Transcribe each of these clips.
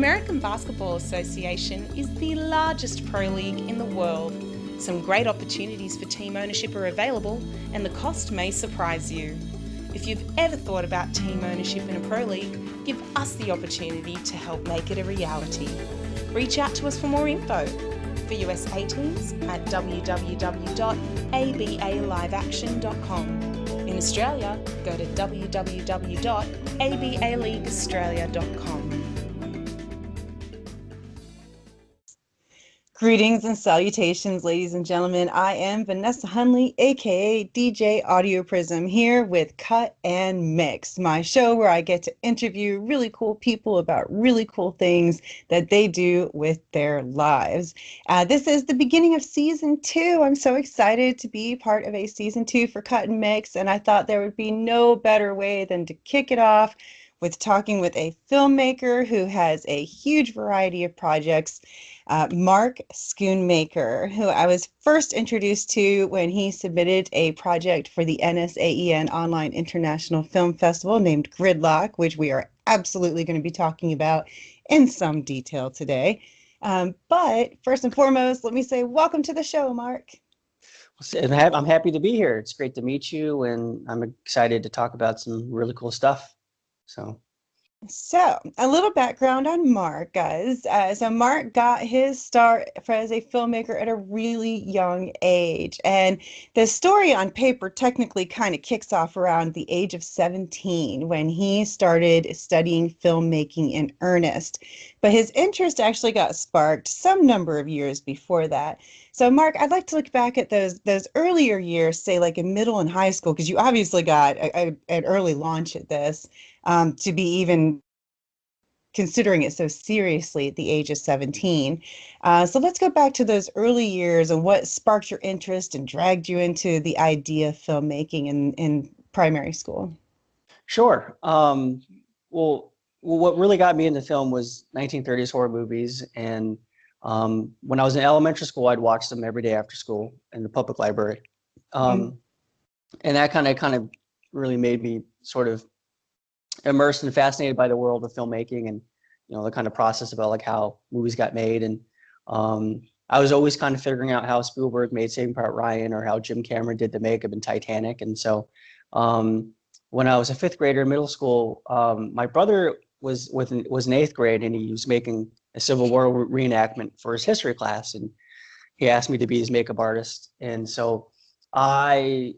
American Basketball Association is the largest pro league in the world. Some great opportunities for team ownership are available, and the cost may surprise you. If you've ever thought about team ownership in a pro league, give us the opportunity to help make it a reality. Reach out to us for more info. For USA teams at www.abaliveaction.com. In Australia, go to www.abaleagueaustralia.com. Greetings and salutations, ladies and gentlemen. I am Vanessa Hundley, aka DJ Audioprism, here with Cut and Mix, my show where I get to interview really cool people about really cool things that they do with their lives. This is the beginning of season 2. I'm so excited to be part of a season 2 for Cut and Mix, and I thought there would be no better way than to kick it off with talking with a filmmaker who has a huge variety of projects. Mark Schoonmaker, who I was first introduced to when he submitted a project for the NSAEN Online International Film Festival named Gridlock, which we are absolutely going to be talking about in some detail today. But first and foremost, let me say welcome to the show, Mark. I'm happy to be here. It's great to meet you, and I'm excited to talk about some really cool stuff. So a little background on Mark, guys. So Mark got his start as a filmmaker at a really young age. And the story on paper technically kind of kicks off around the age of 17 when he started studying filmmaking in earnest. But his interest actually got sparked some number of years before that. So Mark, I'd like to look back at those earlier years, say like in middle and high school, because you obviously got an early launch at this. To be even considering it so seriously at the age of 17. So let's go back to those early years and what sparked your interest and dragged you into the idea of filmmaking in primary school. Sure. Well, what really got me into film was 1930s horror movies. And when I was in elementary school, I'd watch them every day after school in the public library. And that kind of really made me sort of immersed and fascinated by the world of filmmaking and, you know, the kind of process about like how movies got made. And I was always kind of figuring out how Spielberg made Saving Private Ryan or how Jim Cameron did the makeup in Titanic. And so when I was a 5th grader in middle school, my brother was in 8th grade, and he was making a Civil War reenactment for his history class. And he asked me to be his makeup artist. And so I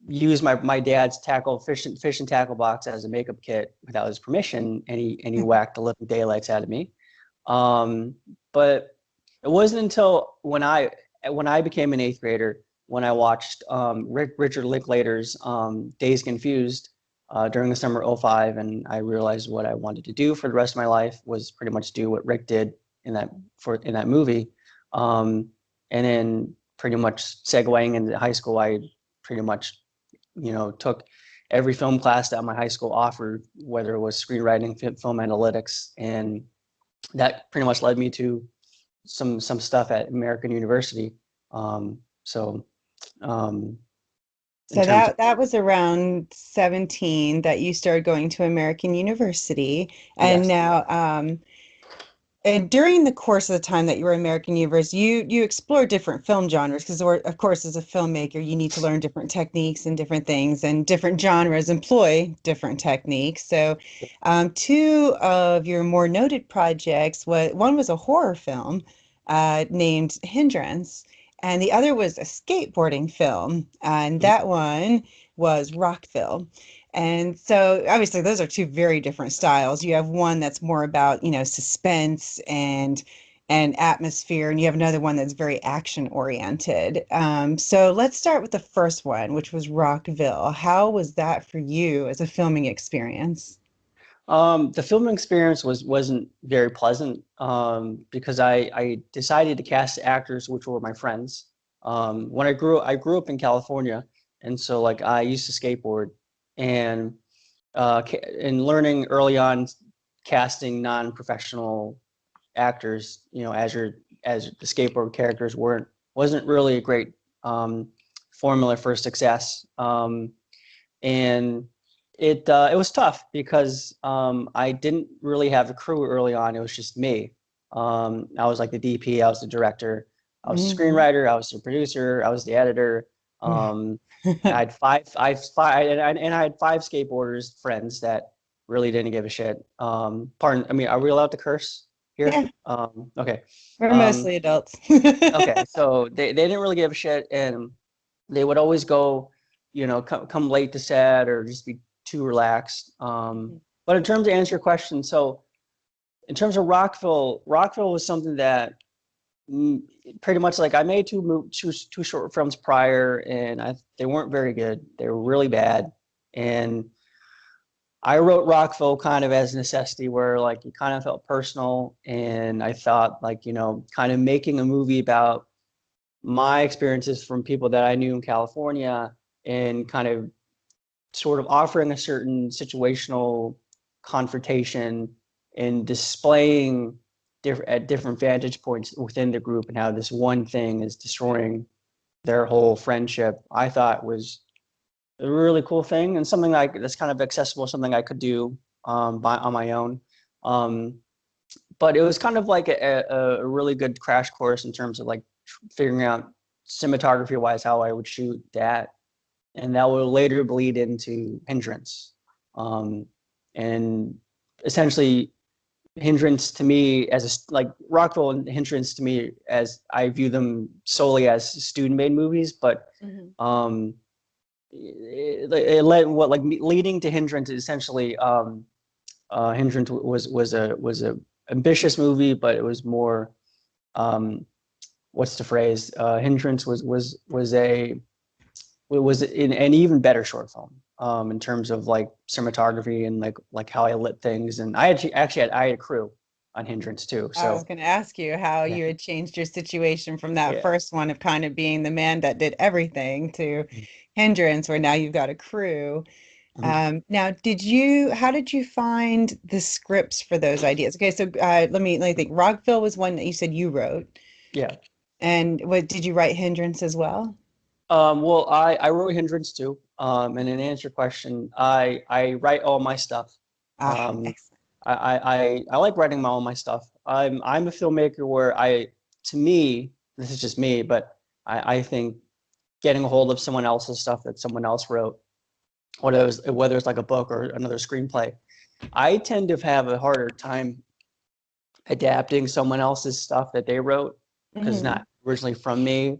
used my dad's fish and tackle box as a makeup kit without his permission, and he whacked the living daylights out of me. But it wasn't until when I became an 8th grader when I watched Richard Linklater's Dazed Confused during the summer of '05, and I realized what I wanted to do for the rest of my life was pretty much do what Rick did in that movie. And then pretty much segueing into high school, I pretty much took every film class that my high school offered, whether it was screenwriting, film analytics, and that pretty much led me to some stuff at American University. So that was around 17 that you started going to American University, and yes. Now and during the course of the time that you were at American University, you explored different film genres because, of course, as a filmmaker, you need to learn different techniques and different things, and different genres employ different techniques. So 2 of your more noted projects, one was a horror film named Hindrance, and the other was a skateboarding film, and that one was Rockville. And so obviously those are 2 very different styles. You have one that's more about, suspense and atmosphere, and you have another one that's very action oriented. So let's start with the first one, which was Rockville. How was that for you as a filming experience? The filming experience wasn't very pleasant because I decided to cast actors which were my friends. When I grew up in California, and so like I used to skateboard, and learning early on casting non-professional actors, as the skateboard characters wasn't really a great formula for success. And it was tough because I didn't really have a crew early on. It was just me. I was like the DP, I was the director, I was the screenwriter, I was the producer, I was the editor. I had I had five skateboarders friends that really didn't give a shit. Pardon, I mean, are we allowed to curse here? Yeah. Okay. We're mostly adults. Okay, so they didn't really give a shit, and they would always go, come late to set or just be too relaxed. But in terms of answer your question, so in terms of Rockville was something that pretty much like I made two short films prior, and they weren't very good. They were really bad, and I wrote Rockville kind of as a necessity, where like it kind of felt personal, and I thought like kind of making a movie about my experiences from people that I knew in California, and kind of sort of offering a certain situational confrontation and displaying at different vantage points within the group, and how this one thing is destroying their whole friendship, I thought was a really cool thing, and something like that's kind of accessible, something I could do on my own. But it was kind of like a really good crash course in terms of like figuring out cinematography wise how I would shoot that, and that will later bleed into Hindrance. And essentially Hindrance to me like Rockville and Hindrance to me, as I view them solely as student made movies, but it led leading to Hindrance is essentially Hindrance was a ambitious movie, but it was more what's the phrase? Hindrance was an even better short film in terms of like cinematography and like how I lit things. And I had a crew on Hindrance too. So I was going to ask you how you had changed your situation from that first one of kind of being the man that did everything to Hindrance, where now you've got a crew. Now, how did you find the scripts for those ideas? Okay, so let me think. Rockville was one that you said you wrote. Yeah. And what did you write Hindrance as well? Well, I wrote Hindrance too. And in answer your question, I write all my stuff. Excellent. I like writing all my stuff. I'm a filmmaker where to me, this is just me, but I think getting a hold of someone else's stuff that someone else wrote, whether it's like a book or another screenplay, I tend to have a harder time adapting someone else's stuff that they wrote because it's not originally from me.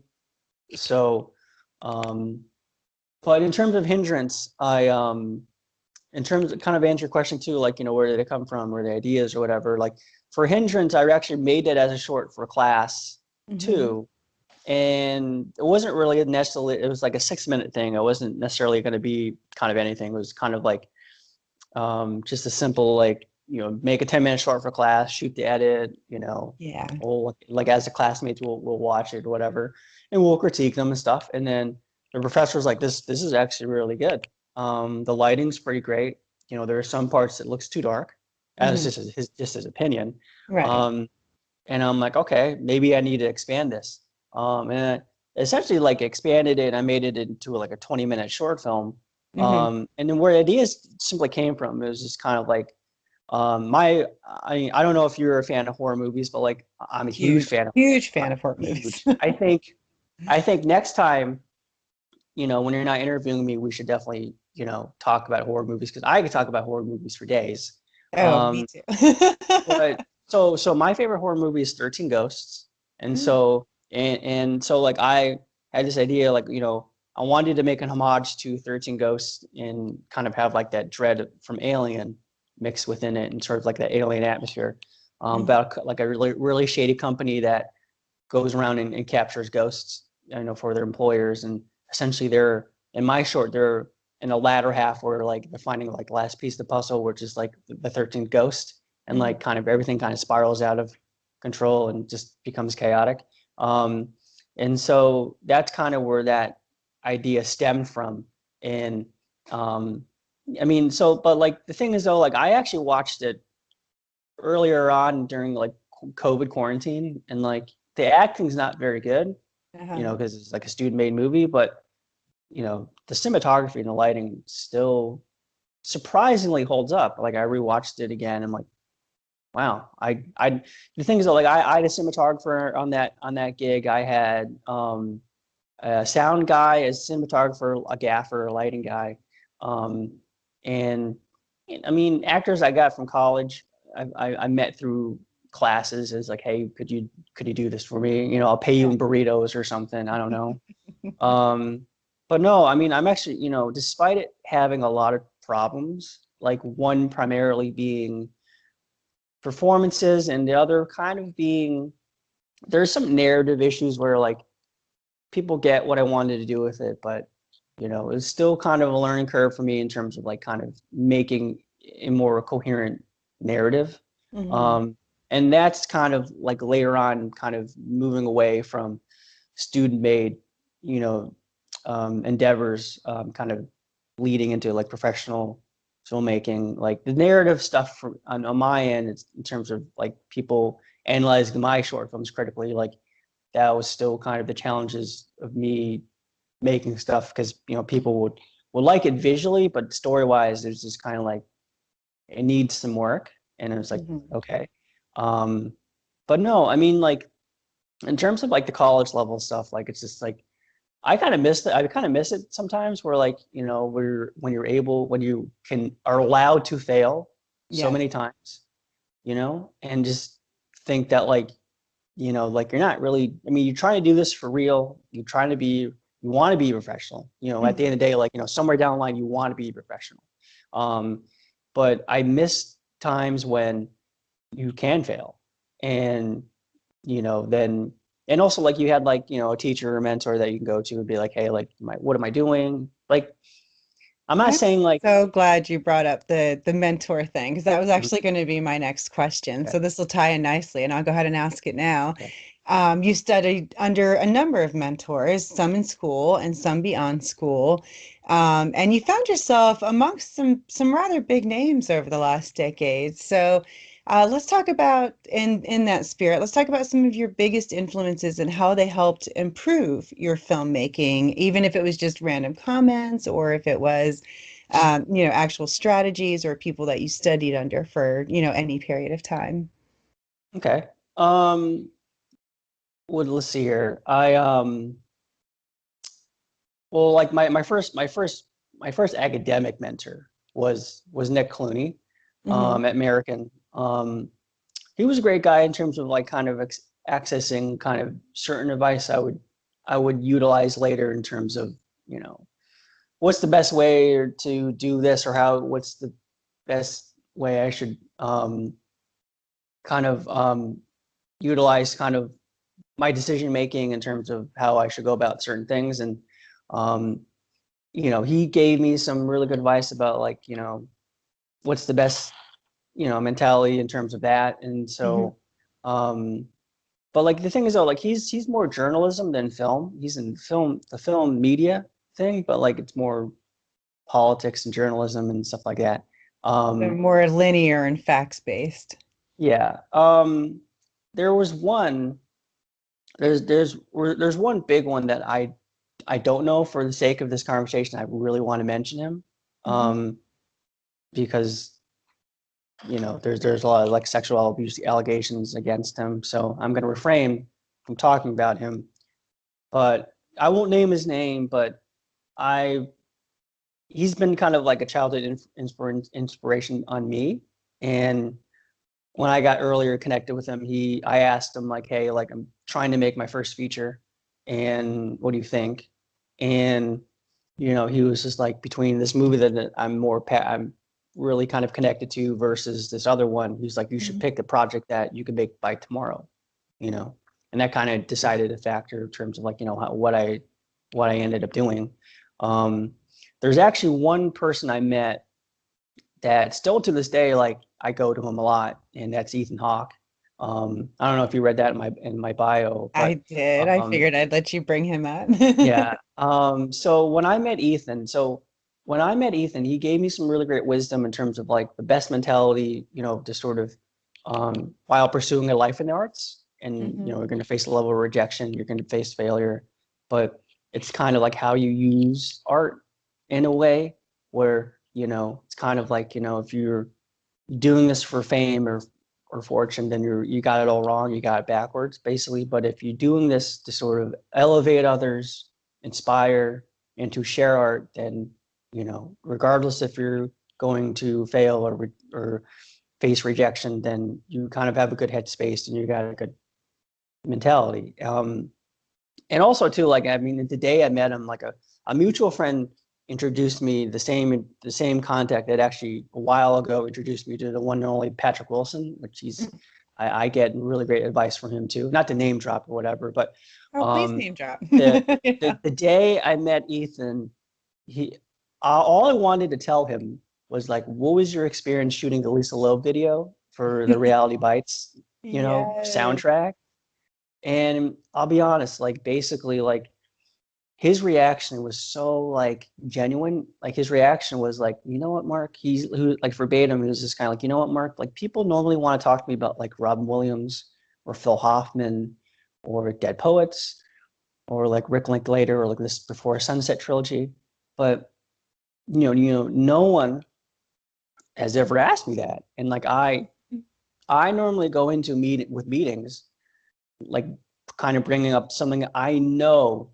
So, but in terms of Hindrance, in terms of kind of answer your question too, like, where did it come from, or the ideas or whatever, like for Hindrance, I actually made it as a short for class too. And it wasn't really necessarily, it was like a 6-minute thing. It wasn't necessarily going to be kind of anything. It was kind of like just a simple, like, make a 10-minute short for class, shoot the edit, we'll, like as the classmates, we'll watch it or whatever, and we'll critique them and stuff. And then the professor was like, this is actually really good. The lighting's pretty great. There are some parts that looks too dark. That's just his opinion. Right. And I'm like, okay, maybe I need to expand this. And I essentially like expanded it. I made it into like a 20-minute short film. And then where ideas simply came from, it was just kind of like, I don't know if you're a fan of horror movies, but like I'm a huge fan of horror movies. I think next time, when you're not interviewing me, we should definitely, talk about horror movies, because I could talk about horror movies for days. Me too. But so my favorite horror movie is 13 Ghosts. And so so like I had this idea, like, I wanted to make an homage to 13 Ghosts and kind of have like that dread from Alien mixed within it, and sort of like that alien atmosphere, about like a really, really shady company that goes around and captures ghosts, for their employers. And essentially they're in the latter half where like they're finding like the last piece of the puzzle, which is like the 13th ghost, and like kind of everything kind of spirals out of control and just becomes chaotic. And so that's kind of where that idea stemmed from. And but like the thing is though, like I actually watched it earlier on during like COVID quarantine, and like the acting's not very good, because it's like a student made movie, but the cinematography and the lighting still surprisingly holds up. Like I rewatched it again. I'm like, wow. The thing is that like I had a cinematographer on that gig. I had a sound guy, a cinematographer, a gaffer, a lighting guy, and I mean actors I got from college. I met through classes as like, hey, could you do this for me? You know, I'll pay you in burritos or something. I don't know. But no, I mean, I'm actually, you know, despite it having a lot of problems, like one primarily being performances and the other kind of being, there's some narrative issues where like people get what I wanted to do with it, but you know, it's still kind of a learning curve for me in terms of like kind of making a more coherent narrative. And that's kind of like later on kind of moving away from student made, you know, endeavors, kind of leading into like professional filmmaking. Like the narrative stuff on my end, it's in terms of like people analyzing my short films critically, like that was still kind of the challenges of me making stuff, because you know people would like it visually, but story wise there's just kind of like it needs some work, and it was like okay. But no, I mean, like in terms of like the college level stuff, like it's just like I kind of miss it. I kind of miss it sometimes where like, you know, when you are allowed to fail so many times, you know, and just think that like, you know, like you're not really, I mean, you're trying to do this for real. You want to be professional, you know, at the end of the day, like, you know, somewhere down the line, you want to be professional. But I miss times when you can fail, and, you know, then, and also like you had like, you know, a teacher or mentor that you can go to and be like, hey, like, what am I doing? Like, I'm not saying like, so glad you brought up the mentor thing, because that was actually going to be my next question. okay. So this will tie in nicely, and I'll go ahead and ask it now. Okay. You studied under a number of mentors, some in school and some beyond school. And you found yourself amongst some rather big names over the last decade. So let's talk about, in that spirit, let's talk about some of your biggest influences and how they helped improve your filmmaking, even if it was just random comments or if it was, you know, actual strategies or people that you studied under for, you know, any period of time. Okay. Well, let's see here. Well, like my first academic mentor was Nick Clooney, at American. He was a great guy in terms of like kind of accessing kind of certain advice I would utilize later in terms of, you know, what's the best way to do this, or what's the best way I should kind of utilize kind of my decision making in terms of how I should go about certain things. And you know, he gave me some really good advice about like, you know, what's the best, you know, mentality in terms of that. And so but like the thing is though, like he's more journalism than film. He's in the film media thing, but like it's more politics and journalism and stuff like that. They're more linear and facts based. Yeah. There was one. There's one big one that I don't know. For the sake of this conversation, I really want to mention him, because you know there's a lot of like sexual abuse allegations against him. So I'm going to refrain from talking about him. But I won't name his name. But I he's been kind of like a childhood inspiration on me. And when I got earlier connected with him, I asked him like, hey, like I'm trying to make my first feature, and what do you think? And you know, he was just like, between this movie that I'm really kind of connected to versus this other one, he's like, you should pick the project that you can make by tomorrow, you know. And that kind of decided a factor in terms of like, you know, what I ended up doing. There's actually one person I met that still to this day, like I go to him a lot, and that's Ethan Hawke. I don't know if you read that in my bio, I but did. I figured I'd let you bring him up. yeah. So when I met Ethan, he gave me some really great wisdom in terms of like the best mentality, you know, to sort of, while pursuing a life in the arts. And you know, you're going to face a level of rejection, you're going to face failure, but it's kind of like how you use art in a way where it's kind of like, if you're doing this for fame or fortune, then you got it all wrong. You got it backwards, basically. But if you're doing this to sort of elevate others, inspire, and to share art, then, regardless if you're going to fail or face rejection, then you kind of have a good headspace and you got a good mentality. And also too, like, I mean, the day I met him, like a mutual friend introduced me, the same contact that actually a while ago introduced me to the one and only Patrick Wilson, which I get really great advice from him too. Not to name drop or whatever, but please name drop. the day I met Ethan, all I wanted to tell him was like, what was your experience shooting the Lisa Loeb video for the Reality Bites, soundtrack? And I'll be honest, like, basically, like, his reaction was so, like, genuine. Like, his reaction was like, you know what, Mark? Like, verbatim, he was just kind of like, you know what, Mark? Like, people normally want to talk to me about, like, Robin Williams or Phil Hoffman or Dead Poets or, like, Rick Linklater or, like, this Before Sunset trilogy. But, no one has ever asked me that. And, like, I normally go into meetings, like, kind of bringing up something I know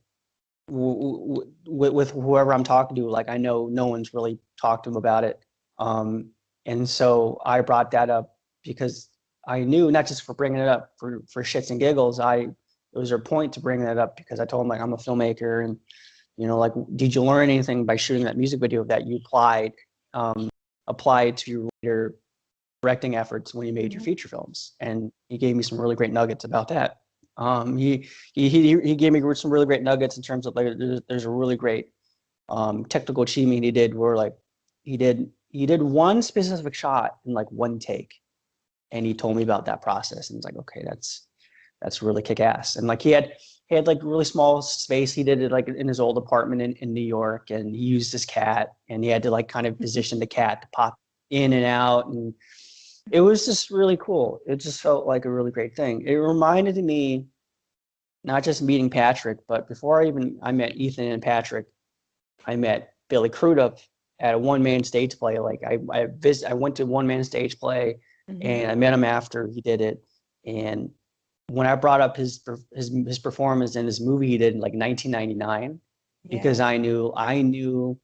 with whoever I'm talking to, like, I know no one's really talked to him about it. And so I brought that up because I knew, not just for bringing it up for shits and giggles, it was a point to bring that up because I told him, like, I'm a filmmaker and, like, did you learn anything by shooting that music video that you applied to your directing efforts when you made your feature films? And he gave me some really great nuggets about that. He gave me some really great nuggets in terms of, like, there's a really great technical achievement he did where, like, he did one specific shot in, like, one take, and he told me about that process, and it's like, okay, that's really kick ass. And, like, he had like really small space. He did it, like, in his old apartment in New York, and he used his cat, and he had to, like, kind of position the cat to pop in and out, and it was just really cool. It just felt like a really great thing. It reminded me, not just meeting Patrick, but before I met Ethan and Patrick, I met Billy Crudup at a one-man stage play. Like, I went to one-man stage play, and I met him after he did it. And when I brought up his performance in this movie he did in, like, 1999, because I knew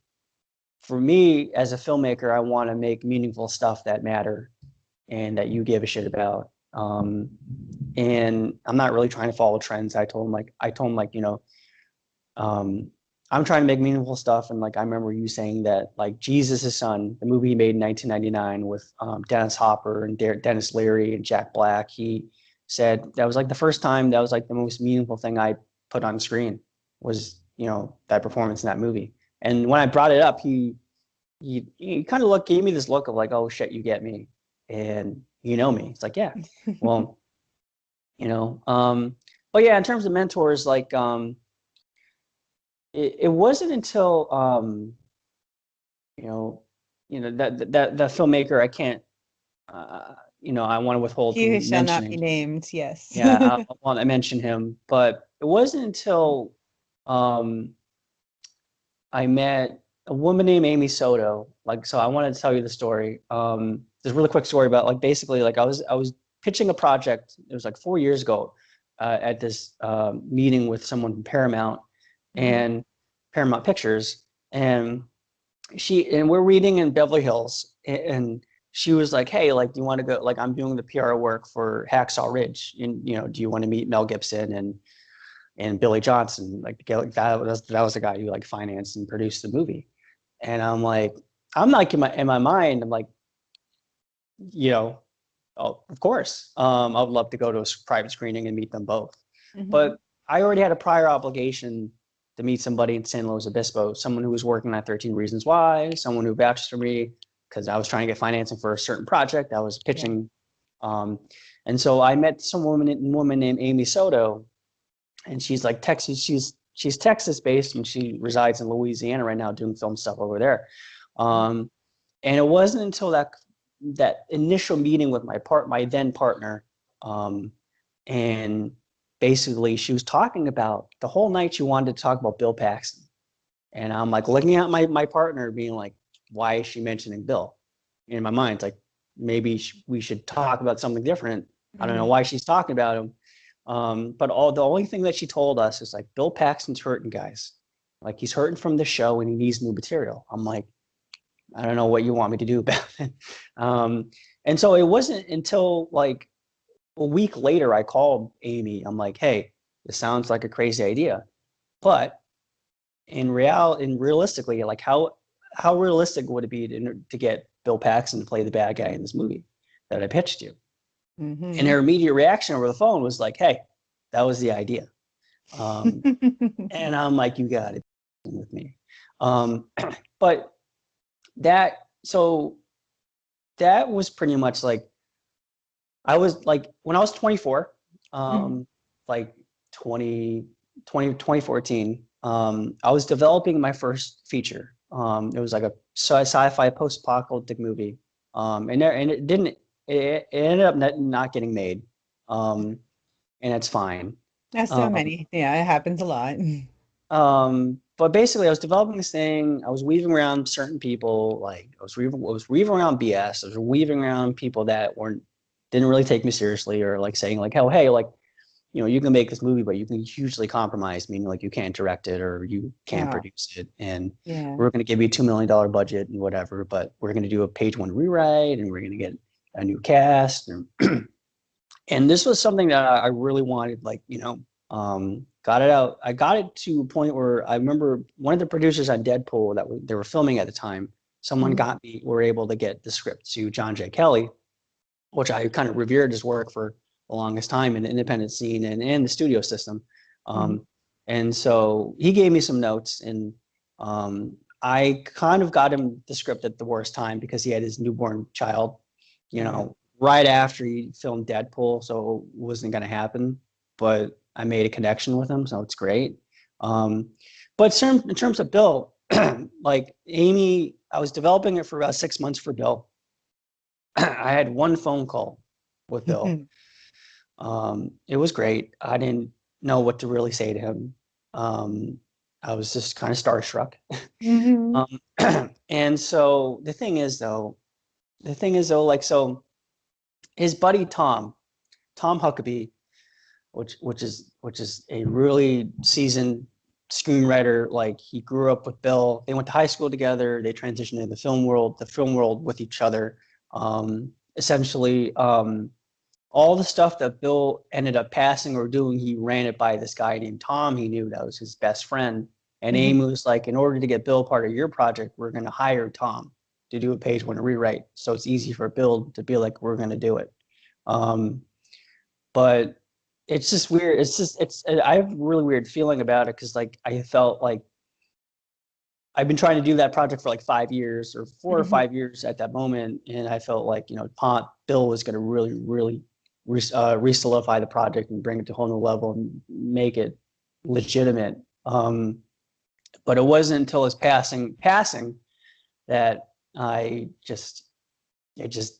for me as a filmmaker, I want to make meaningful stuff that matter and that you give a shit about. And I'm not really trying to follow trends. I told him, like, I'm trying to make meaningful stuff. And, like, I remember you saying that, like, Jesus' Son, the movie he made in 1999 with Dennis Hopper and Dennis Leary and Jack Black, he said that was, like, the first time that was, like, the most meaningful thing I put on screen was, that performance in that movie. And when I brought it up, he kind of gave me this look of, like, oh shit, you get me. And me. It's like, yeah, well, but yeah, in terms of mentors, like, it wasn't until, that filmmaker, I can't, I want to withhold He who from shall not be mentioning. named, yes. Yeah, I want to mention him, but it wasn't until I met a woman named Amy Soto. Like, so I wanted to tell you the story. There's a really quick story about, like, basically, like, I was pitching a project. It was like 4 years ago at this meeting with someone from Paramount and Paramount Pictures, and we're reading in Beverly Hills, and she was like, hey, like, do you want to go, like, I'm doing the PR work for Hacksaw Ridge, and, do you want to meet Mel Gibson and Billy Johnson? Like, that was the guy who, like, financed and produced the movie. And I'm like in my mind, I'm like, oh, of course, I would love to go to a private screening and meet them both. But I already had a prior obligation to meet somebody in San Luis Obispo, someone who was working on 13 Reasons Why, someone who vouched for me because I was trying to get financing for a certain project I was pitching. And so I met some woman named Amy Soto, and she's like Texas. She's Texas based, and she resides in Louisiana right now doing film stuff over there. And it wasn't until that initial meeting with my then partner, and basically she was talking about the whole night she wanted to talk about Bill Paxton. And I'm like looking at my partner being like, why is she mentioning Bill? In my mind, it's like, maybe we should talk about something different. I don't know why she's talking about him. But the only thing that she told us is like, Bill Paxton's hurting, guys. Like, he's hurting from the show and he needs new material. I'm like, I don't know what you want me to do about it. And so it wasn't until like a week later, I called Amy. I'm like, hey, this sounds like a crazy idea, but realistically, like how realistic would it be to get Bill Paxton to play the bad guy in this movie that I pitched you? And her immediate reaction over the phone was like, hey, that was the idea. And I'm like, you got it with me. But that was pretty much like, I was like, when I was 24, like 2014, I was developing my first feature. It was like a sci-fi post-apocalyptic movie. And it ended up not getting made. And it's fine. That's so many. Yeah, it happens a lot. But basically I was developing this thing. I was weaving around certain people. Like I was weaving around BS. I was weaving around people that didn't really take me seriously, or like saying like, oh, hey, like, you know, you can make this movie, but you can hugely compromise, meaning like you can't direct it or you can't produce it. And we're going to give you $2 million budget and whatever, but we're going to do a page 1 rewrite and we're going to get a new cast. And this was something that I really wanted, like, you know, got it out. I got it to a point where I remember one of the producers on Deadpool that they were filming at the time, someone were able to get the script to John J. Kelly, which I kind of revered his work for the longest time in the independent scene and in the studio system. And so he gave me some notes, and I kind of got him the script at the worst time because he had his newborn child, you know, right after he filmed Deadpool. So it wasn't going to happen, but I made a connection with him. So it's great. But in terms of Bill, like Amy, I was developing it for about 6 months for Bill. I had one phone call with Bill. It was great. I didn't know what to really say to him. I was just kind of starstruck. And so the thing is though, like, so his buddy Tom Huckabee, which is a really seasoned screenwriter. Like, he grew up with Bill. They went to high school together. They transitioned into the film world with each other. Essentially, all the stuff that Bill ended up passing or doing, he ran it by this guy named Tom. He knew that was his best friend. And Amy was like, in order to get Bill part of your project, we're going to hire Tom to do a page 1 rewrite. So it's easy for Bill to be like, we're going to do it. But it's just weird. I have a really weird feeling about it, because like I felt like I've been trying to do that project for like 5 years or 4 or 5 years at that moment. And I felt like, you know, Bill was going to really re-solidify the project and bring it to a whole new level and make it legitimate. But it wasn't until his passing that it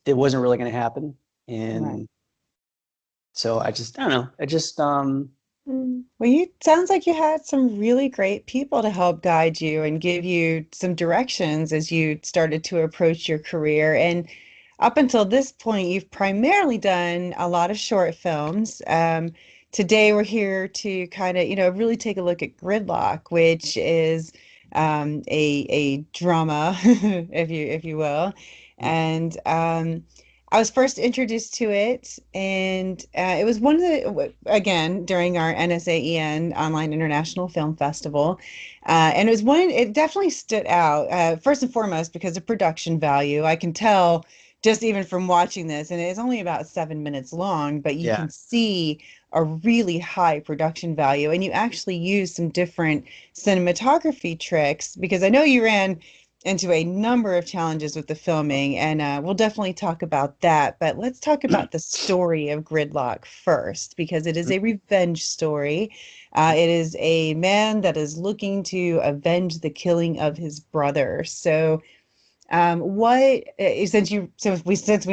wasn't really going to happen. And so I don't know. Well, sounds like you had some really great people to help guide you and give you some directions as you started to approach your career. And up until this point, you've primarily done a lot of short films. Today, we're here to kind of, you know, really take a look at Gridlock, which is a drama, if you will. And I was first introduced to it, and it was one of again, during our NSAEN Online International Film Festival. And it definitely stood out, first and foremost, because of production value. I can tell just even from watching this, and it's only about 7 minutes long, but you can see a really high production value. And you actually use some different cinematography tricks, because I know you ran into a number of challenges with the filming, and we'll definitely talk about that. But let's talk about the story of Gridlock first, because it is a revenge story. It is a man that is looking to avenge the killing of his brother. So since we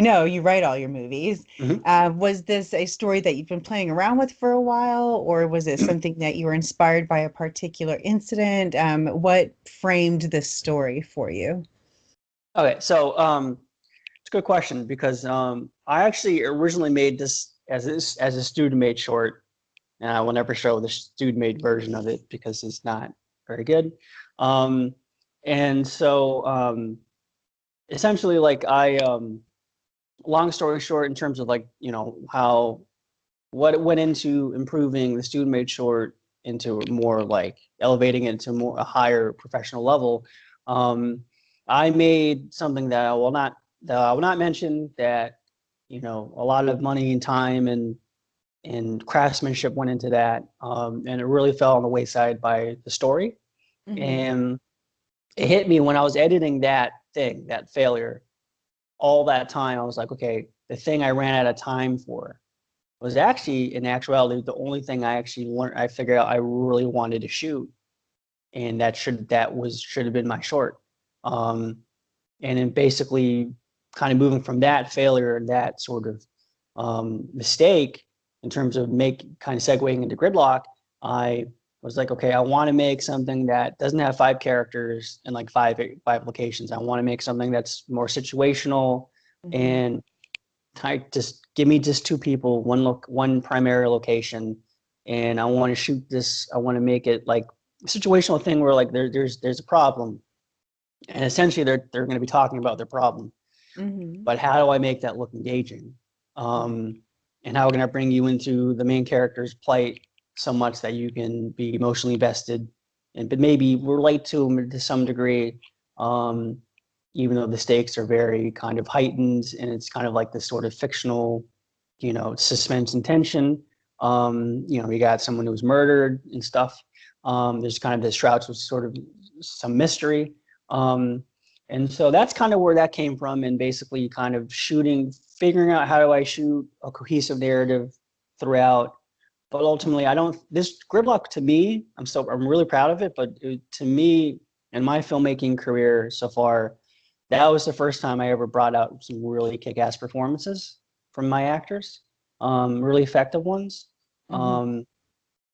know you write all your movies, was this a story that you've been playing around with for a while, or was it something that you were inspired by a particular incident? What framed this story for you? Okay, so it's a good question because I actually originally made this as a student-made short, and I will never show the student-made version of it because it's not very good. Um, and so essentially, like long story short, in terms of like how what went into improving the student-made short into more like elevating it to more a higher professional level. I made something that I will not mention that a lot of money and time and craftsmanship went into that, and it really fell on the wayside by the story. Mm-hmm. And it hit me when I was editing that failure. All that time, I was like, okay, the thing I ran out of time for was actually, in actuality, the only thing I figured out I really wanted to shoot, and should have been my short. Um, and then basically, kind of moving from that failure and that sort of mistake in terms of kind of segueing into Gridlock, I was like, okay, I want to make something that doesn't have 5 characters and like five locations. I want to make something that's more situational Mm-hmm. and just give me just 2 people, one primary location, and I want to shoot this. I want to make it like a situational thing where like there's a problem, and essentially they're going to be talking about their problem. Mm-hmm. But how do I make that look engaging? And how can I bring you into the main character's plight so much that you can be emotionally invested and but maybe relate to them to some degree, um, even though the stakes are very kind of heightened and it's kind of like this sort of fictional, suspense and tension. You got someone who was murdered and stuff. There's kind of this shrouds with sort of some mystery. And so that's kind of where that came from, and basically kind of figuring out how do I shoot a cohesive narrative throughout. But ultimately, this Gridlock to me, I'm really proud of it, but to me, in my filmmaking career so far, that was the first time I ever brought out some really kick-ass performances from my actors, really effective ones. Mm-hmm.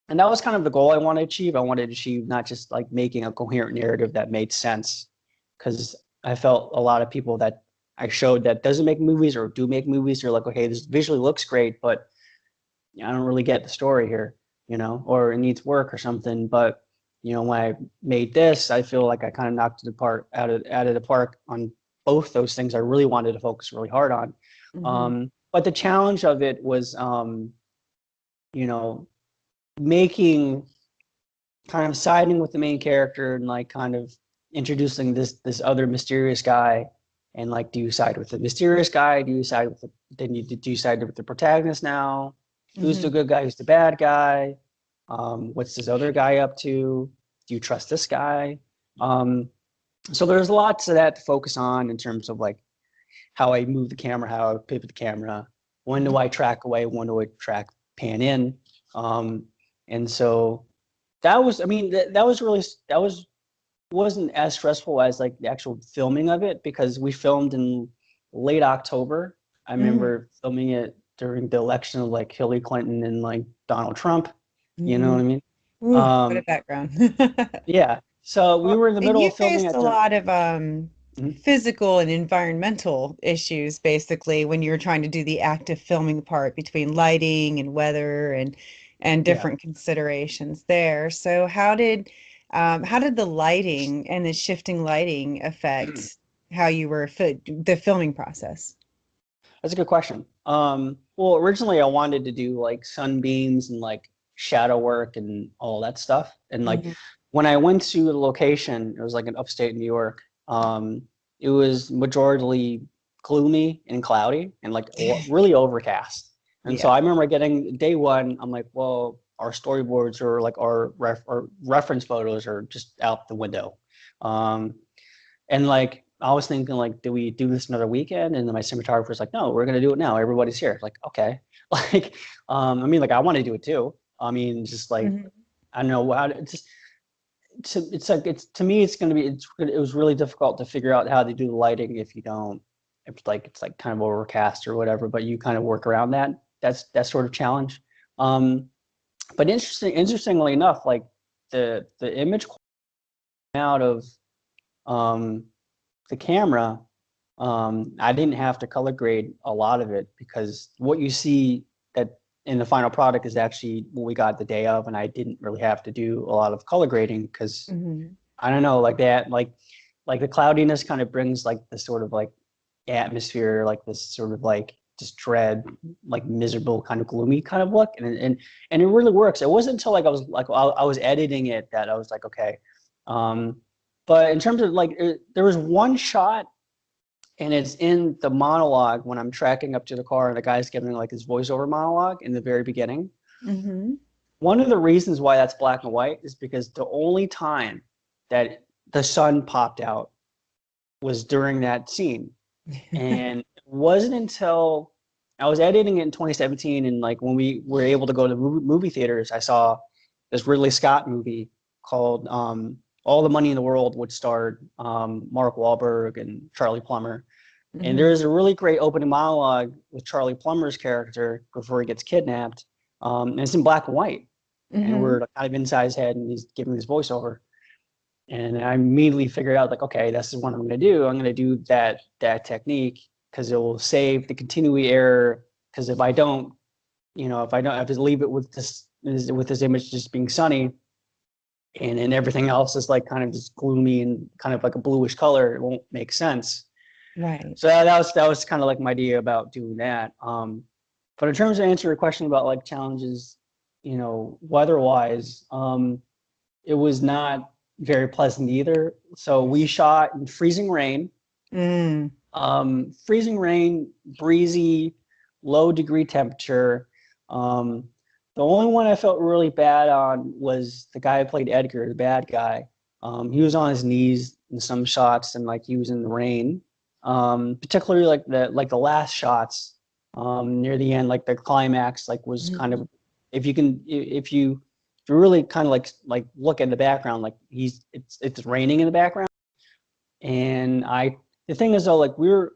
And that was kind of the goal I wanted to achieve. I wanted to achieve not just like making a coherent narrative that made sense, because I felt a lot of people that I showed that doesn't make movies or do make movies, they're like, okay, this visually looks great, but I don't really get the story here, or it needs work or something. But when I made this, I feel like I kind of knocked it apart out of the park on both those things I really wanted to focus really hard on. Mm-hmm. But the challenge of it was, you know, making kind of siding with the main character and like kind of introducing this other mysterious guy, and like, do you side with the mysterious guy, do you side with do you side with the protagonist now, who's the Mm-hmm. good guy, who's the bad guy, what's this other guy up to, do you trust this guy? So there's lots of that to focus on in terms of like how I move the camera, how I pivot the camera, when do I track away, when do I track pan in. And so that was, I mean, that was really, that wasn't as stressful as like the actual filming of it, because we filmed in late October. I Mm-hmm. remember filming it during the election of like Hillary Clinton and like Donald Trump. You know Mm-hmm. what I mean? Ooh, what a Um, background. yeah. So we Well, were in the and middle you of filming faced at a the. lot of Mhm. physical and environmental issues basically when you were trying to do the active filming part between lighting and weather and Yeah. different considerations there. So how did the lighting and the shifting lighting affect how you were the filming process? That's a good question. Well, originally I wanted to do like sunbeams and like shadow work and all that stuff. And like Hmm. when I went to the location, it was like in upstate New York. It was majorly gloomy and cloudy and like really overcast. And so Yeah. I remember getting day one, I'm like, well, our storyboards or like our reference photos are just out the window. Um, and like I was thinking, like, do we do this another weekend? And then my cinematographer's like, no, we're gonna do it now. Everybody's here. Like, okay. Like, I mean, like I want to do it too. I mean, just like Hmm. I don't know how to just it's like it's to me it's gonna be it was really difficult to figure out how to do the lighting if you don't it's like kind of overcast or whatever, but you kind of work around that. That's sort of challenge. Um, but interestingly enough, like the image out of um the camera I didn't have to color grade a lot of it because what you see that in the final product is actually what we got the day of, and I didn't really have to do a lot of color grading because I don't know, like that, like the cloudiness kind of brings like this sort of like atmosphere, like this sort of like just dread, like miserable kind of gloomy kind of look, and it really works. It wasn't until like I was editing it that I was like, okay. But in terms of like, there was one shot, and it's in the monologue when I'm tracking up to the car and the guy's giving like his voiceover monologue in the very beginning. One of the reasons why that's black and white is because the only time that the sun popped out was during that scene. And it wasn't until I was editing it in 2017, and like when we were able to go to movie theaters, I saw this Ridley Scott movie called All the Money in the World, which starred Mark Wahlberg and Charlie Plummer. And there is a really great opening monologue with Charlie Plummer's character before he gets kidnapped. And it's in black and white. And we're kind of inside his head, and he's giving his voiceover. And I immediately figured out, like, okay, this is what I'm going to do. I'm going to do that technique because it will save the continuity error. Because if I don't, if I have to leave it with this image just being sunny, and everything else is like kind of just gloomy and kind of like a bluish color, it won't make sense. Right. So that was kind of like my idea about doing that. But in terms of answering your question about like challenges, weather-wise, it was not very pleasant either. So we shot in freezing rain, breezy, low degree temperature. The only one I felt really bad on was the guy who played Edgar, the bad guy. He was on his knees in some shots, and like he was in the rain. Particularly like the last shots near the end, like the climax, like was kind of, if you really kind of like look at the background, like it's raining in the background. And the thing is though, like we're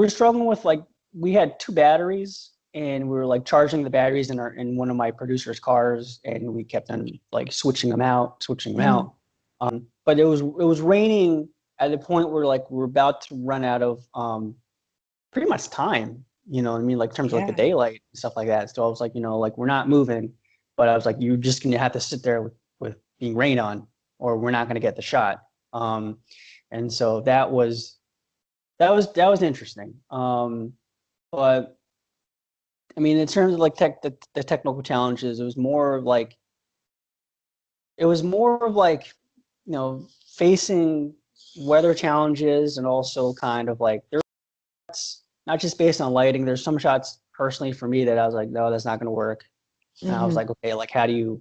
struggling with, like, we had 2 batteries, and we were like charging the batteries in one of my producer's cars, and we kept on like switching them out. But it was raining at the point where like we're about to run out of pretty much time, you know what I mean, like in terms of like the daylight and stuff like that. So I was like, like we're not moving, but I was like, you're just gonna have to sit there with being rain on, or we're not gonna get the shot. And so that was interesting. But I mean, in terms of like the technical challenges, it was more of like facing weather challenges, and also kind of like there's not just based on lighting. There's some shots personally for me that I was like, no, that's not going to work. And I was like, okay, like how do you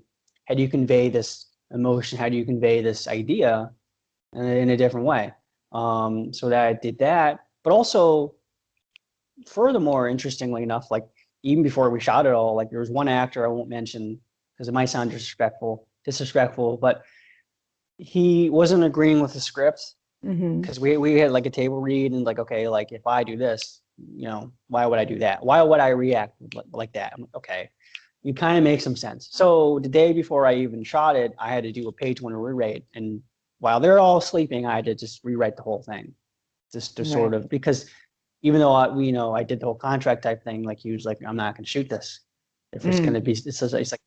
convey this emotion? How do you convey this idea in a different way? So that I did that, but also furthermore, interestingly enough, like even before we shot it all, like there was one actor I won't mention because it might sound disrespectful, but he wasn't agreeing with the script because we had like a table read, and like, okay, like if I do this, why would I do that? Why would I react like that? I'm like, okay, you kind of make some sense. So the day before I even shot it, I had to do a page 1 rewrite, and while they're all sleeping, I had to just rewrite the whole thing, just to sort of, because even though I did the whole contract type thing, like he was like, I'm not going to shoot this if it's going to be. It's like,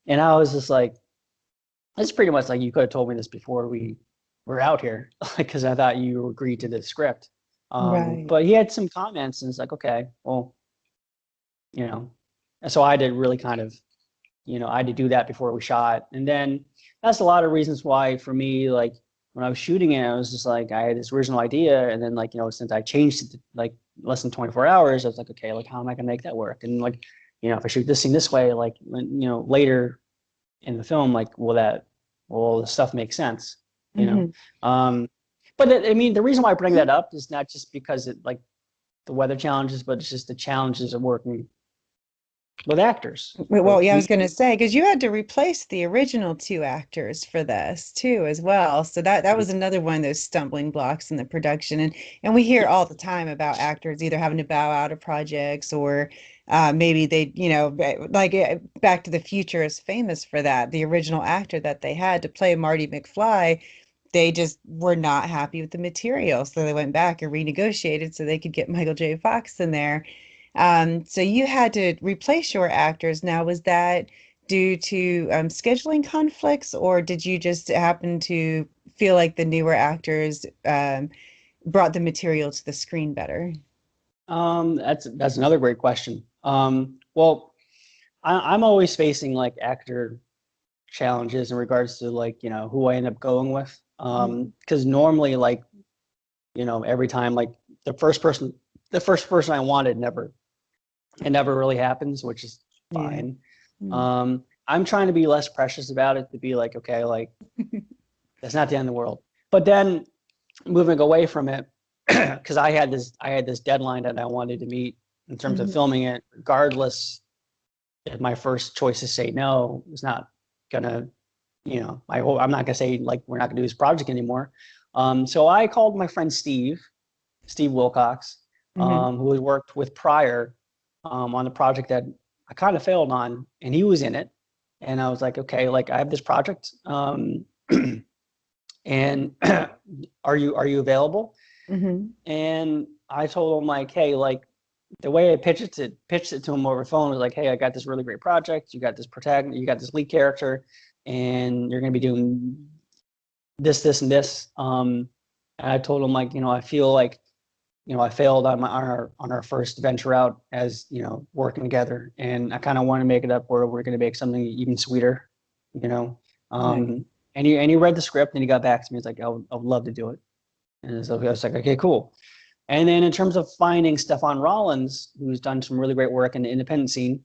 and I was just like, it's pretty much like you could have told me this before we were out here, because I thought you agreed to the script. But he had some comments, and it's like, okay, well, and so I did really kind of, I had to do that before we shot. And then that's a lot of reasons why for me, like when I was shooting it, I was just like, I had this original idea, and then like, since I changed it to like less than 24 hours, I was like, okay, like how am I gonna make that work? And like, if I shoot this scene this way, like later in the film, like the stuff makes sense, but I mean, the reason why I bring that up is not just because it like the weather challenges, but it's just the challenges of working with actors. Well, yeah, I was going to say, because you had to replace the original 2 actors for this too, as well. So that was another one of those stumbling blocks in the production. And we hear all the time about actors either having to bow out of projects, or maybe they, like Back to the Future is famous for that. The original actor that they had to play Marty McFly, they just were not happy with the material. So they went back and renegotiated so they could get Michael J. Fox in there. So you had to replace your actors. Now, was that due to scheduling conflicts, or did you just happen to feel like the newer actors brought the material to the screen better? That's another great question. Well, I'm always facing like actor challenges in regards to like, who I end up going with. Because normally like, every time like the first person I wanted it never really happens, which is fine. Yeah. I'm trying to be less precious about it, to be like, okay, like that's not the end of the world. But then moving away from it, because I had this deadline that I wanted to meet in terms of filming it, regardless if my first choice is say no, it's not gonna, I'm not gonna say like we're not gonna do this project anymore. So I called my friend Steve Wilcox, who had worked with prior on the project that I kind of failed on, and he was in it. And I was like, okay, like I have this project, and are you available? And I told him like, hey, like the way I pitched it to him over the phone was like, hey, I got this really great project. You got this protagonist, you got this lead character, and you're gonna be doing this, and this. And I told him like, I feel like, I failed on our first venture out as, working together, and I kind of want to make it up where we're gonna make something even sweeter, you know. And he read the script and he got back to me. He's like, I would love to do it. And so I was like, okay, cool. And then in terms of finding Stefan Rollins, who's done some really great work in the independent scene,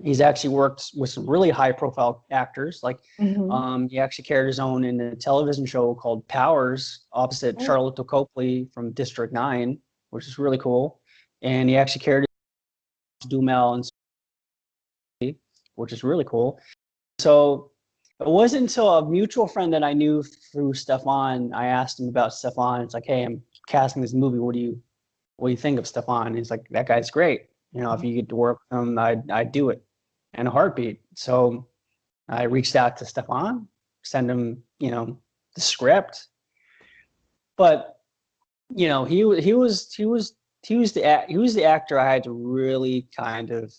he's actually worked with some really high profile actors. Like he actually carried his own in a television show called Powers opposite Charlotte Copley from District 9, which is really cool. And he actually carried Dumel and which is really cool. So it wasn't until a mutual friend that I knew through Stefan, I asked him about Stefan. It's like, hey, I'm casting this movie. What do you think of Stefan? And he's like, that guy's great. If you get to work with him, I'd do it in a heartbeat. So I reached out to Stefan, send him, the script. But he was the actor I had to really kind of.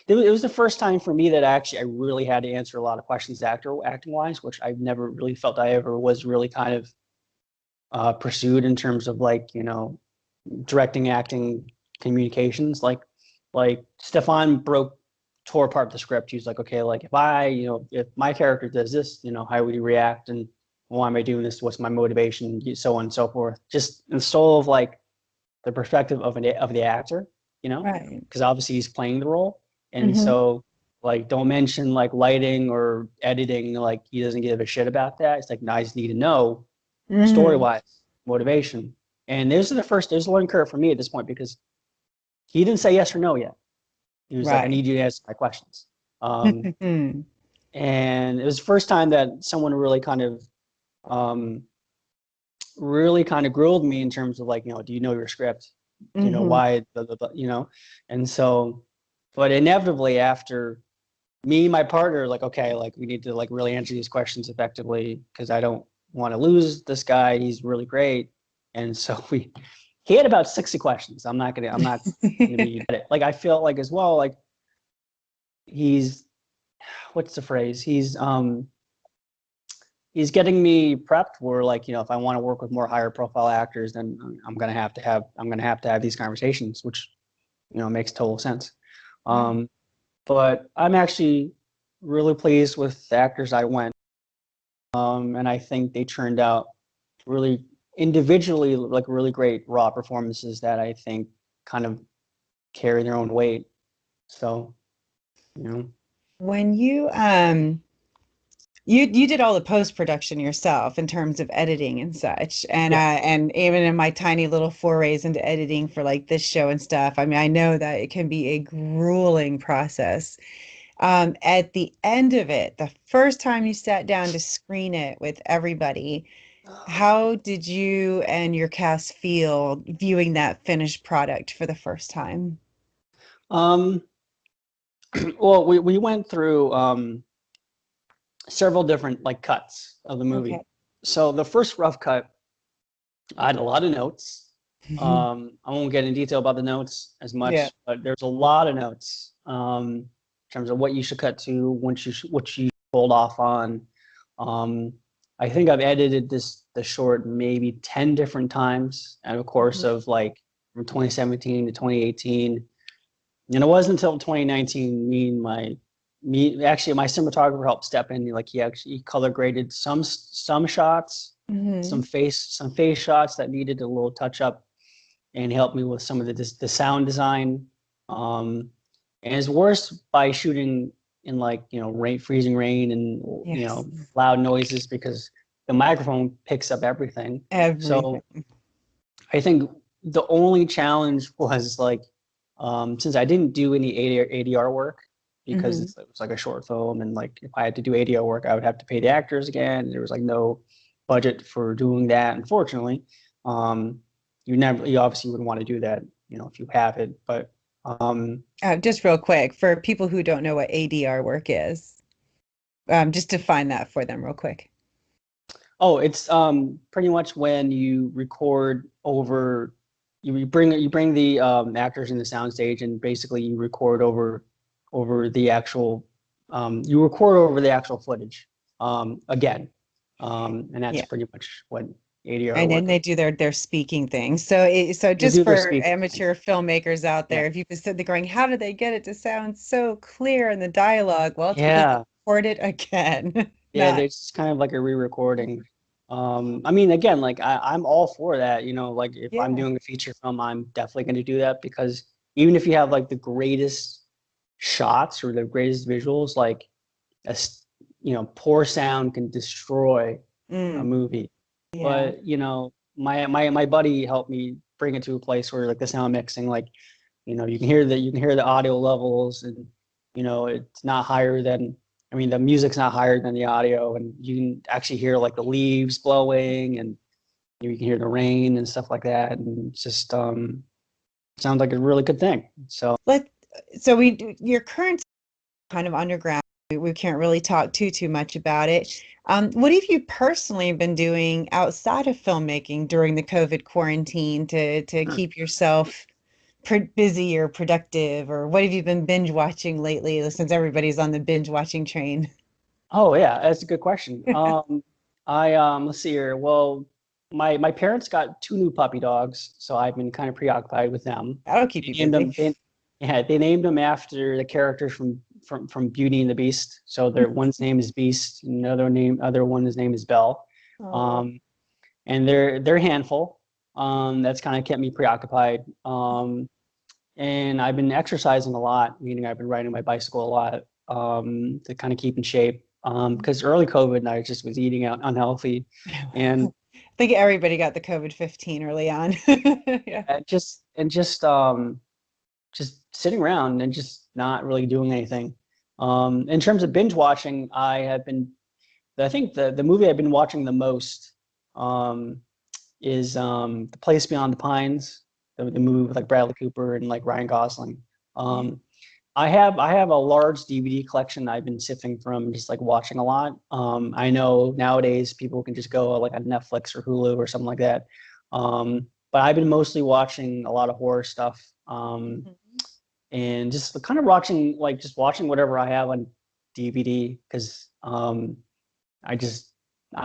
It was the first time for me that I really had to answer a lot of questions acting wise, which I've never really felt I ever was really kind of pursued in terms of like, directing, acting, communications. Like Stefan tore apart the script. He's like, okay, like if my character does this, how would he react, and why am I doing this? What's my motivation? So on and so forth. Just in soul of like the perspective of the actor, Right. because obviously he's playing the role. And so like, don't mention like lighting or editing. Like he doesn't give a shit about that. It's like, no, I just need to know story wise, motivation. And there's a learning curve for me at this point, because he didn't say yes or no yet. He was like, I need you to answer my questions. And it was the first time that someone really kind of grilled me in terms of like, do you know your script? Do you know why, and so, but inevitably after me and my partner, like, okay, like we need to like really answer these questions effectively, because I don't want to lose this guy. He's really great. And so he had about 60 questions. I'm not gonna be like, I feel like as well, like he's, what's the phrase? He's getting me prepped for like, if I want to work with more higher profile actors, then I'm gonna have to have these conversations, which makes total sense. But I'm actually really pleased with the actors I went, and I think they turned out really individually like really great raw performances that I think kind of carry their own weight. So, When you did all the post-production yourself in terms of editing and such. And and even in my tiny little forays into editing for like this show and stuff, I mean, I know that it can be a grueling process. At the end of it, the first time you sat down to screen it with everybody, how did you and your cast feel viewing that finished product for the first time? well, we went through several different like cuts of the movie. Okay. So the first rough cut, I had a lot of notes. I won't get in detail about the notes as much, but there's a lot of notes in terms of what you should cut to, what you should hold off on. I think I've edited the short maybe 10 different times in a course of like from 2017 to 2018. And it wasn't until 2019 my cinematographer helped step in. Like he color graded some shots, some face shots that needed a little touch up, and helped me with some of the sound design. And it's worse by shooting in like, freezing rain and loud noises, because the microphone picks up everything. So I think the only challenge was like, since I didn't do any ADR work, because it was like a short film, and like if I had to do ADR work, I would have to pay the actors again. There was like no budget for doing that, unfortunately. You obviously wouldn't want to do that, if you have it. But just real quick, for people who don't know what ADR work is, just define that for them real quick. Oh, it's pretty much when you record over, you bring the actors in the soundstage, and basically you record over the actual footage again, and that's pretty much what ADR. And then they do their speaking thing. So just for amateur filmmakers out there, if you've been sitting there going, how did they get it to sound so clear in the dialogue? Well, it's because they record it again. Yeah, it's kind of like a re-recording. I mean, again, like I'm all for that, like if I'm doing a feature film, I'm definitely going to do that, because even if you have like the greatest shots or the greatest visuals, like poor sound can destroy a movie. But my buddy helped me bring it to a place where like the sound mixing, like you can hear the audio levels, and it's not higher than, I mean, the music's not higher than the audio, and you can actually hear like the leaves blowing, and you can hear the rain and stuff like that, and it's just sounds like a really good thing. So your current kind of underground, we can't really talk too much about it. What have you personally been doing outside of filmmaking during the COVID quarantine to keep yourself busy or productive, or what have you been binge watching lately, since everybody's on the binge watching train? Oh yeah, that's a good question. Let's see here. Well, my parents got 2 new puppy dogs, so I've been kind of preoccupied with them. That'll keep you busy. They named them after the characters from Beauty and the Beast. So one's name is Beast, and other one's name is Belle. And they're a handful. That's kind of kept me preoccupied. And I've been exercising a lot, meaning I've been riding my bicycle a lot to kind of keep in shape. Because early COVID, I just was eating out unhealthy, and I think everybody got the COVID-15 early on. just sitting around and just not really doing anything. In terms of binge watching, I think the movie I've been watching the most is The Place Beyond the Pines, the movie with like Bradley Cooper and like Ryan Gosling. I have a large DVD collection I've been sifting from, just like watching a lot. I know nowadays people can just go like on Netflix or Hulu or something like that. But I've been mostly watching a lot of horror stuff. And just kind of watching whatever I have on DVD, because I'm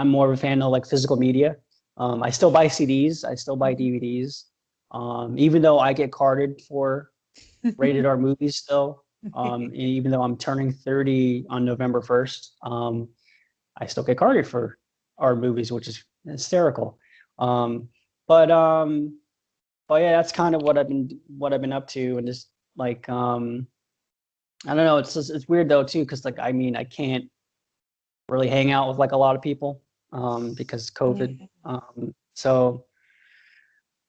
more of a fan of like physical media. I still buy CDs, I still buy DVDs, even though I get carded for rated R movies still. Even though I'm turning 30 on November 1st, I still get carded for R movies, which is hysterical. But yeah, that's kind of what I've been up to, and just like I don't know, it's weird though too, because like I mean I can't really hang out with like a lot of people because COVID. So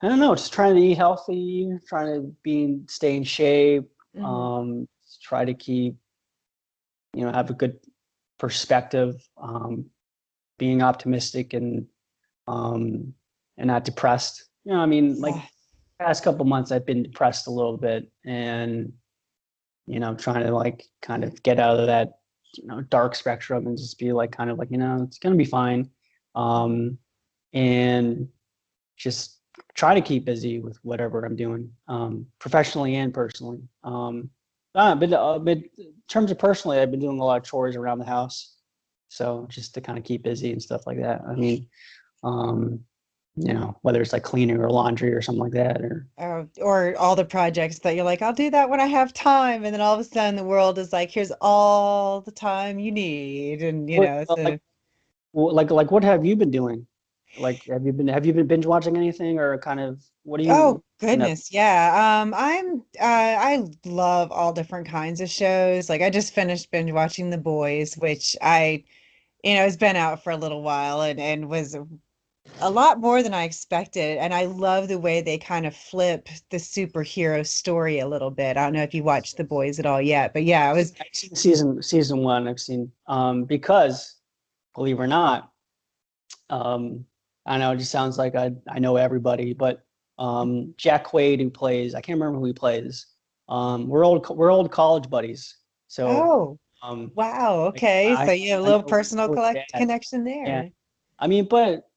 I don't know, just trying to eat healthy, trying to stay in shape, try to keep, have a good perspective, being optimistic and not depressed. I mean, like past couple months I've been depressed a little bit, and trying to like kind of get out of that dark spectrum and just be like kind of like it's gonna be fine. and just try to keep busy with whatever I'm doing, professionally and personally. But in terms of personally, I've been doing a lot of chores around the house, so just to kind of keep busy and stuff like that. I mean, whether it's like cleaning or laundry or something like that, or all the projects that you're like, I'll do that when I have time, and then all of a sudden the world is like, here's all the time you need, and so. Like what have you been doing? Like, have you been binge watching anything, or kind of what do you? Oh goodness, yeah. I love all different kinds of shows. Like I just finished binge watching The Boys, which it's been out for a little while and was a lot more than I expected. And I love the way they kind of flip the superhero story a little bit. I don't know if you watched The Boys at all yet, but yeah, it was. I've seen season one. I've seen because, believe it or not, I know it just sounds like I know everybody, but Jack Quaid, who plays, I can't remember who he plays. We're old college buddies. So Oh, wow. Okay. So you have a little personal connection yeah. there. I mean, but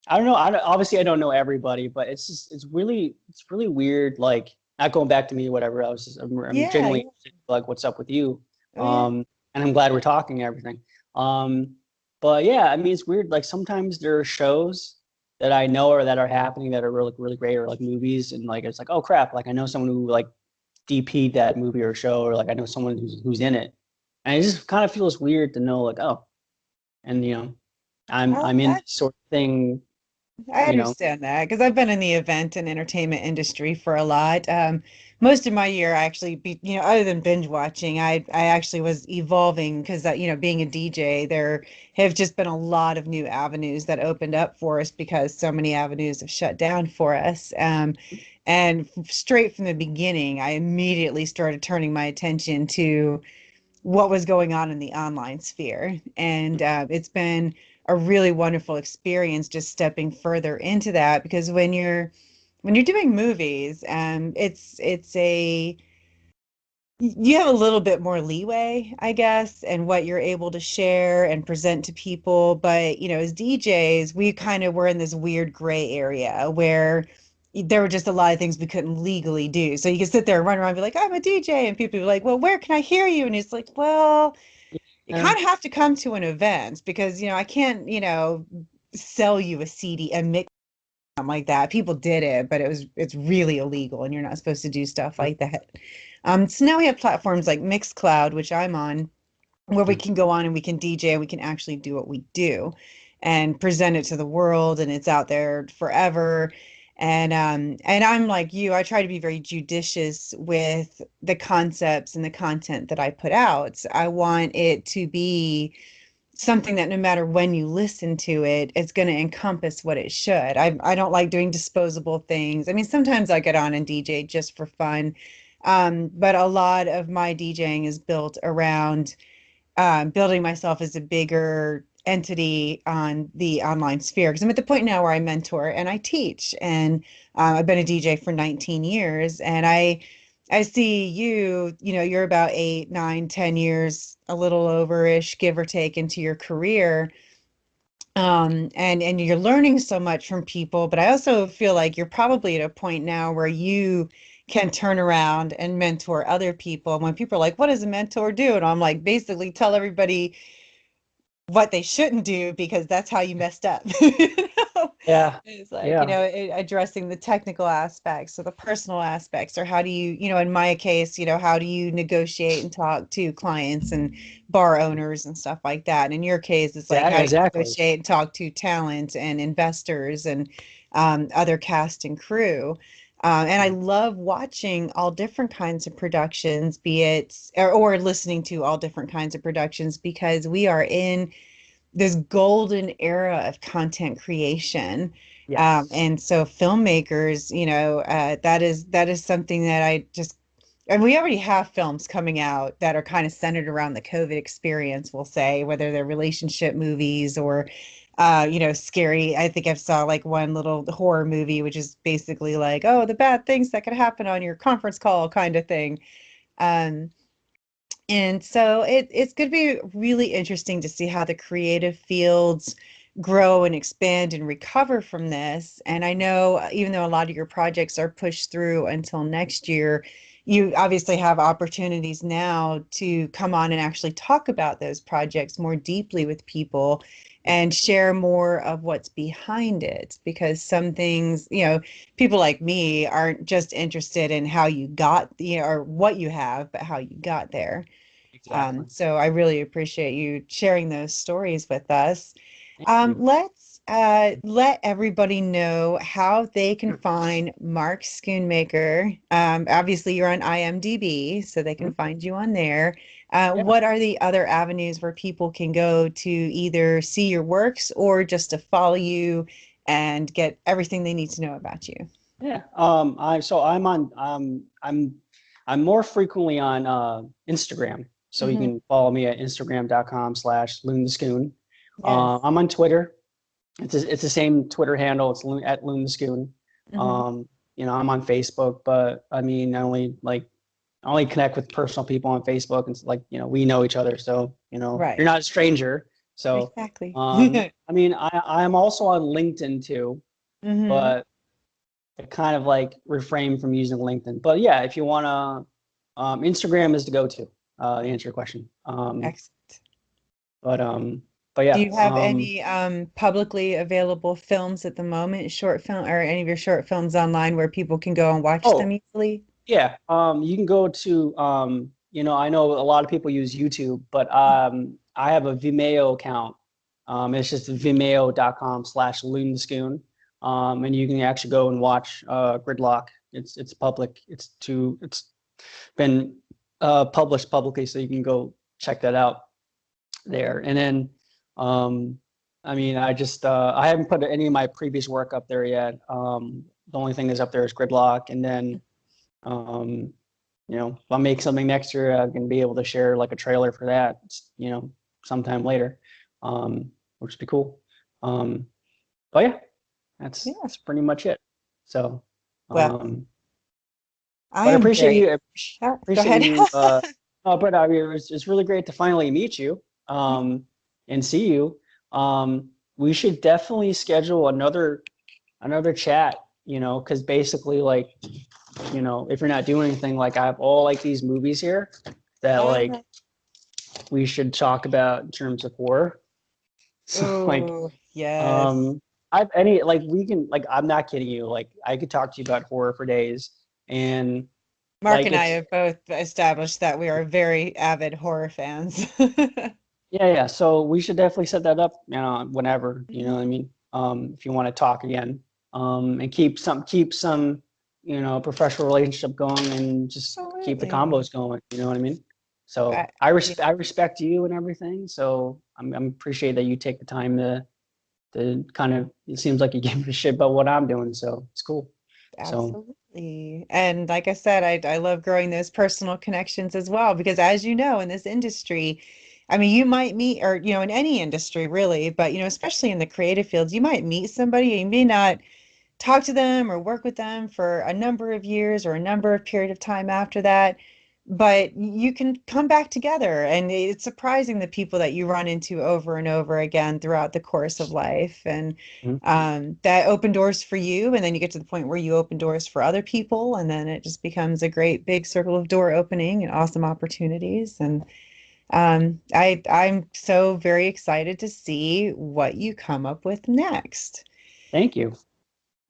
I don't know. Obviously I don't know everybody, but it's really weird. Like, not going back to me or whatever. I'm genuinely interested, like, what's up with you? And I'm glad we're talking and everything. But yeah, I mean, it's weird. Like, sometimes there are shows that I know or that are happening that are really great, or like movies, and like it's like, oh crap, like I know someone who like DP'd that movie or show, or like I know someone who's in it, and it just kind of feels weird to know, like, oh, and I'm in this sort of thing. I understand that because I've been in the event and entertainment industry for a lot. Most of my year, I actually, other than binge watching, I actually was evolving because, being a DJ, there have just been a lot of new avenues that opened up for us because so many avenues have shut down for us. And straight from the beginning, I immediately started turning my attention to what was going on in the online sphere. And it's been a really wonderful experience just stepping further into that because when you're doing movies, you have a little bit more leeway, I guess, and what you're able to share and present to people. But, as DJs, we kind of were in this weird gray area where there were just a lot of things we couldn't legally do. So you could sit there and run around and be like, I'm a DJ. And people be like, well, where can I hear you? And it's like, well, you kind of have to come to an event because, I can't, sell you a CD and mix something like that. People did it, but it's really illegal and you're not supposed to do stuff like that. So now we have platforms like Mixcloud, which I'm on, where we can go on and we can DJ and we can actually do what we do and present it to the world, and it's out there forever. And I'm like you, I try to be very judicious with the concepts and the content that I put out. I want it to be something that no matter when you listen to it, it's going to encompass what it should. I don't like doing disposable things. I mean, sometimes I get on and DJ just for fun. But a lot of my DJing is built around building myself as a bigger entity on the online sphere. Because I'm at the point now where I mentor and I teach. And I've been a DJ for 19 years. And I see you're about 8, 9, 10 years, a little over-ish, give or take, into your career. And you're learning so much from people, but I also feel like you're probably at a point now where you can turn around and mentor other people. And when people are like, what does a mentor do? And I'm like, basically tell everybody what they shouldn't do because that's how you messed up. Yeah. It's like, addressing the technical aspects or the personal aspects, or how do you, in my case, how do you negotiate and talk to clients and bar owners and stuff like that. And in your case, it's like, how do you negotiate and talk to talent and investors and other cast and crew. And I love watching all different kinds of productions, be it or listening to all different kinds of productions, because we are in this golden era of content creation. Yes. And so filmmakers, that is something that and we already have films coming out that are kind of centered around the COVID experience, we'll say, whether they're relationship movies or scary. I think I saw like one little horror movie, which is basically like, oh, the bad things that could happen on your conference call kind of thing. And so it's going to be really interesting to see how the creative fields grow and expand and recover from this. And I know even though a lot of your projects are pushed through until next year, you obviously have opportunities now to come on and actually talk about those projects more deeply with people and share more of what's behind it. Because some things, people like me aren't just interested in how you got, or what you have, but how you got there. Exactly. So I really appreciate you sharing those stories with us. Let's let everybody know how they can find Mark Schoonmaker. Obviously, you're on IMDb, so they can find you on there. What are the other avenues where people can go to either see your works or just to follow you and get everything they need to know about you? Yeah. I'm more frequently on Instagram. So you can follow me at instagram.com/LoonTheSchoon. Yes. I'm on Twitter. It's the same Twitter handle. It's at LoonTheSchoon. I'm on Facebook, but I mean, I only connect with personal people on Facebook, and we know each other, so Right. you're not a stranger. So exactly. I mean, I'm also on LinkedIn too, but I kind of refrain from using LinkedIn. But yeah, if you wanna, Instagram is the go-to. To answer your question. Excellent. But yeah. Do you have any publicly available films at the moment, short film, or any of your short films online where people can go and watch them easily? Yeah. You can go to I know a lot of people use YouTube, but I have a Vimeo account. It's just vimeo.com/LoonTheSchoon. And you can actually go and watch Gridlock. It's public. It's been published publicly, so you can go check that out there. And then I mean, I haven't put any of my previous work up there yet. The only thing that's up there is Gridlock. And then if I make something next year, I'm gonna be able to share a trailer for that, sometime later, which would be cool. But yeah, that's pretty much it. So, Well, I appreciate you. Go Appreciate ahead. you. But I mean, it's really great to finally meet you and see you. We should definitely schedule another chat. Because basically, if you're not doing anything, I have all these movies here that we should talk about in terms of horror. So yes. I've we can I'm not kidding you. I could talk to you about horror for days. And Mark and I have both established that we are very avid horror fans. Yeah. So we should definitely set that up, whenever, what I mean? If you want to talk again, and keep some, professional relationship going, and just keep the combos going. You know what I mean? So I respect you and everything. So I'm appreciate that you take the time to kind of, it seems like you give a shit about what I'm doing. So it's cool. Absolutely. And like I said, I love growing those personal connections as well, because as you know, in this industry, I mean, you might meet, or, in any industry really, but, especially in the creative fields, you might meet somebody and you may not talk to them or work with them for a number of years or a number of period of time after that, but you can come back together. And it's surprising the people that you run into over and over again throughout the course of life. And that open doors for you. And then you get to the point where you open doors for other people. And then it just becomes a great big circle of door opening and awesome opportunities. And I'm so very excited to see what you come up with next. Thank you.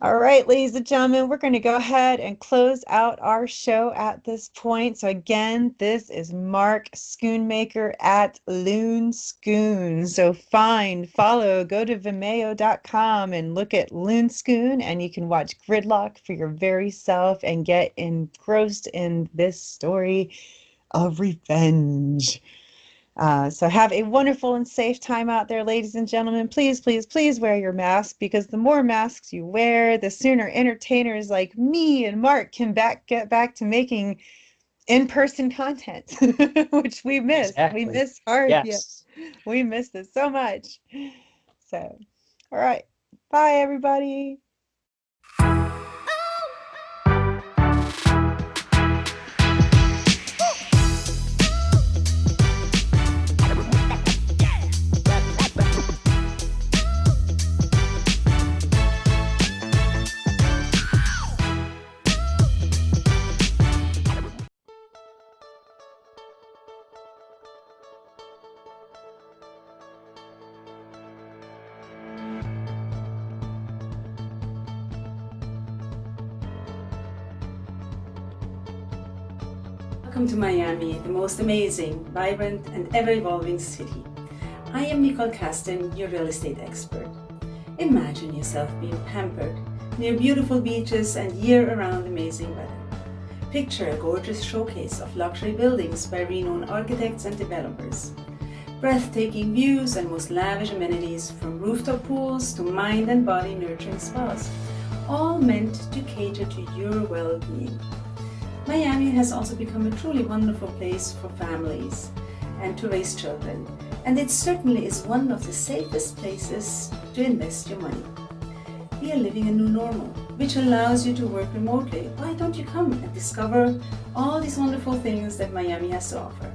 All right, ladies and gentlemen, we're going to go ahead and close out our show at this point. So again, this is Mark Schoonmaker at Loon Schoon. So follow, go to vimeo.com and look at Loon Schoon, and you can watch Gridlock for your very self and get engrossed in this story of revenge. So have a wonderful and safe time out there, ladies and gentlemen. Please, please, please wear your mask, because the more masks you wear, the sooner entertainers like me and Mark can get back to making in-person content, which we miss. Exactly. We miss hard. Yes. Yeah. We miss it so much. So, all right. Bye, everybody. Welcome to Miami, the most amazing, vibrant, and ever-evolving city. I am Nicole Kasten, your real estate expert. Imagine yourself being pampered near beautiful beaches and year-round amazing weather. Picture a gorgeous showcase of luxury buildings by renowned architects and developers. Breathtaking views and most lavish amenities, from rooftop pools to mind and body nurturing spas, all meant to cater to your well-being. Miami has also become a truly wonderful place for families and to raise children, and it certainly is one of the safest places to invest your money. We are living a new normal, which allows you to work remotely. Why don't you come and discover all these wonderful things that Miami has to offer?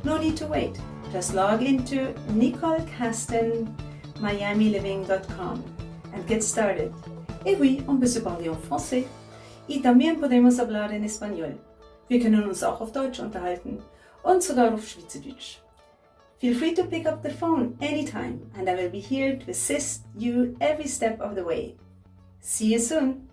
No need to wait. Just log into NicoleCastenMiamiLiving.com and get started. Et oui, on peut se parler en français. Y también podemos hablar en español. Wir können uns auch auf Deutsch unterhalten und sogar auf Schweizerdeutsch. Feel free to pick up the phone anytime and I will be here to assist you every step of the way. See you soon!